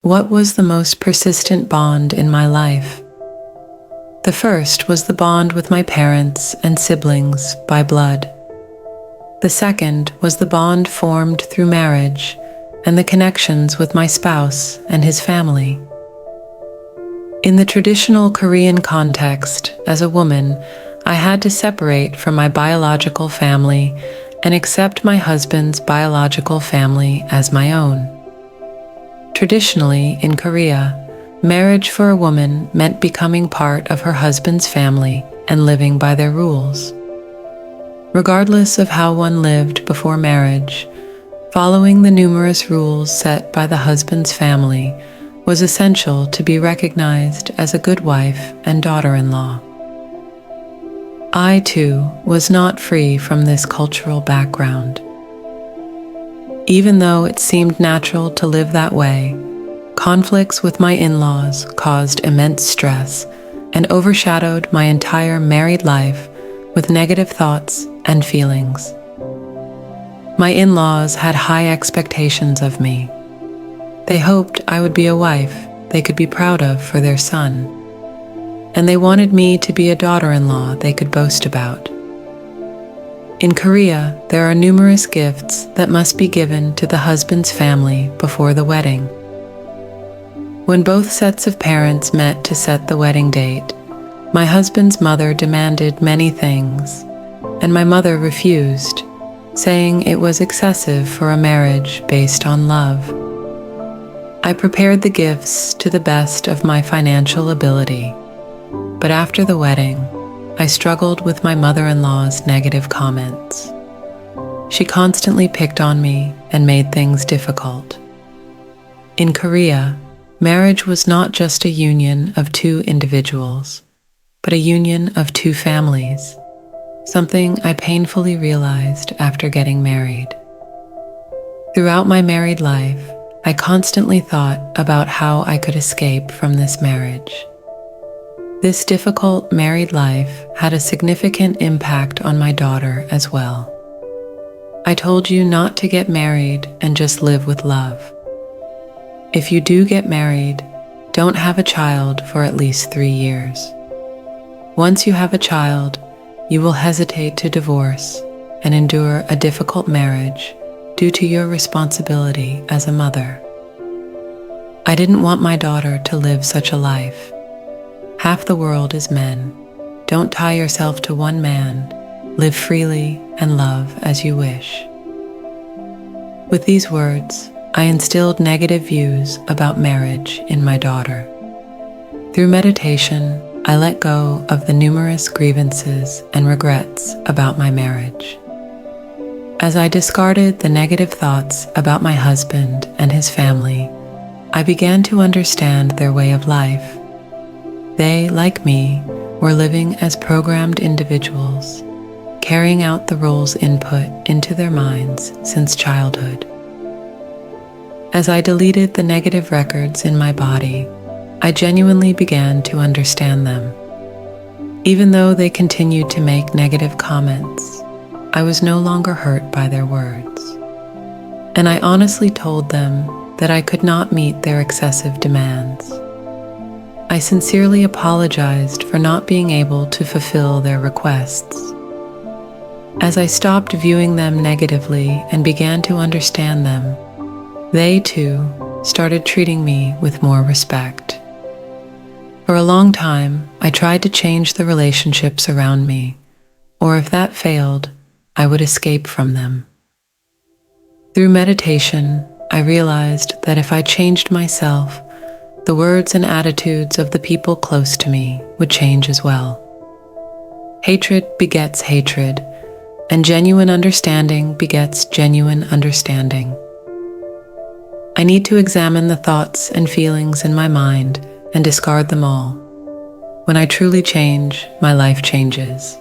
What was the most persistent bond in my life? The first was the bond with my parents and siblings by blood. The second was the bond formed through marriage and the connections with my spouse and his family. In the traditional Korean context, as a woman, I had to separate from my biological family and accept my husband's biological family as my own. Traditionally, in Korea, marriage for a woman meant becoming part of her husband's family and living by their rules. Regardless of how one lived before marriage, following the numerous rules set by the husband's family was essential to be recognized as a good wife and daughter-in-law. I, too, was not free from this cultural background. Even though it seemed natural to live that way, conflicts with my in-laws caused immense stress and overshadowed my entire married life with negative thoughts and feelings. My in-laws had high expectations of me. They hoped I would be a wife they could be proud of for their son, and they wanted me to be a daughter-in-law they could boast about. In Korea, there are numerous gifts that must be given to the husband's family before the wedding. When both sets of parents met to set the wedding date, my husband's mother demanded many things, and my mother refused, saying it was excessive for a marriage based on love. I prepared the gifts to the best of my financial ability, but after the wedding, I struggled with my mother-in-law's negative comments. She constantly picked on me and made things difficult. In Korea, marriage was not just a union of two individuals, but a union of two families, something I painfully realized after getting married. Throughout my married life, I constantly thought about how I could escape from this marriage. This difficult married life had a significant impact on my daughter as well. I told you not to get married and just live with love. If you do get married, don't have a child for at least 3 years. Once you have a child, you will hesitate to divorce and endure a difficult marriage due to your responsibility as a mother. I didn't want my daughter to live such a life. Half the world is men. Don't tie yourself to one man. Live freely and love as you wish. With these words, I instilled negative views about marriage in my daughter. Through meditation, I let go of the numerous grievances and regrets about my marriage. As I discarded the negative thoughts about my husband and his family, I began to understand their way of life. They, like me, were living as programmed individuals, carrying out the roles input into their minds since childhood. As I deleted the negative records in my body, I genuinely began to understand them. Even though they continued to make negative comments, I was no longer hurt by their words. And I honestly told them that I could not meet their excessive demands. I sincerely apologized for not being able to fulfill their requests. As I stopped viewing them negatively and began to understand them, they too started treating me with more respect. For a long time, I tried to change the relationships around me, or if that failed, I would escape from them. Through meditation, I realized that if I changed myself, the words and attitudes of the people close to me would change as well. Hatred begets hatred, and genuine understanding begets genuine understanding. I need to examine the thoughts and feelings in my mind and discard them all. When I truly change, my life changes.